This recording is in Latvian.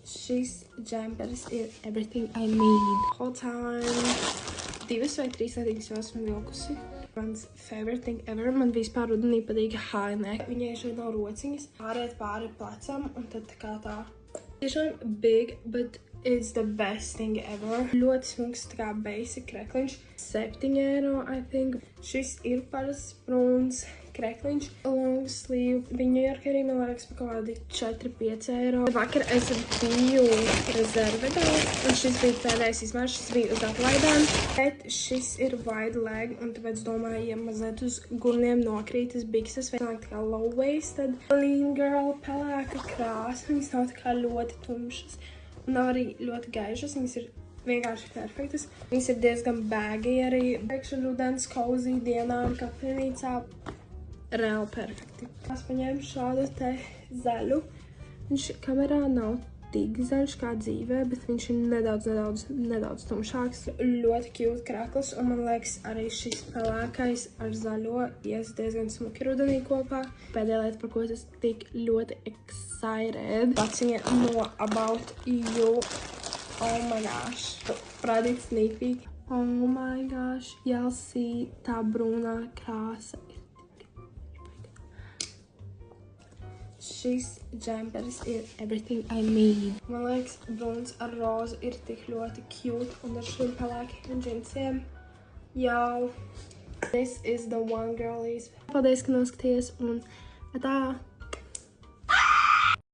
Šis džempers ir everything I need. Whole time. 2 vai 3 lietīgas jau esmu vilkusi. Mans favorite thing ever. Man vispār rudenī patīk high neck. Viņai šeit nav rociņas. Pāriet pāri plecam un tad kā tā. Tiešām big, but it's the best thing ever. Ļoti smuks tā kā basic krekliņš. 7 eiro, I think. Šis ir parasts pruns krekliņš. Long sleeve. Viņu York arī man liekas par kaut kādi 4-5 eiro. Vakar es biju rezervedā. Un šis bija pēdējais izmērs. Šis bija uz atlaidām. Bet šis ir wide leg. Un tāpēc domāju, ja mazliet uz gurniem nokrītas bikses. Vai tā kā low waisted. Lean girl pelēka krāsa. Viņas nav tā kā ļoti tumšas. Un nav arī ļoti gaišas. Viņas ir vienkārši perfektas. Viņas ir diezgan baggy arī. Priekšu rudens, cozy dienām, kafejnīcā. Reāli perfekti. Es paņēmu šādu te zaļu. Viņš kamerā nav tik zaļš kā dzīvē, bet viņš ir nedaudz tumšāks. Ļoti cute krakls, un man liekas arī šis pelēkais ar zaļo ies diezgan smuki rudenī kopā. Pēdējā lieta, par ko es tik ļoti excited. Paciņa no About You. Oh my gosh. Parādīt sneak peek. Oh my gosh. Y'all see tā brūnā krāsa. Šis džempers ir everything I need. Man liekas, bruns ar rozu ir tik ļoti cute un ar šiem pelēkiem džinsiem. Jau. This is the one, girlies. Paldies, ka noskaties un tā.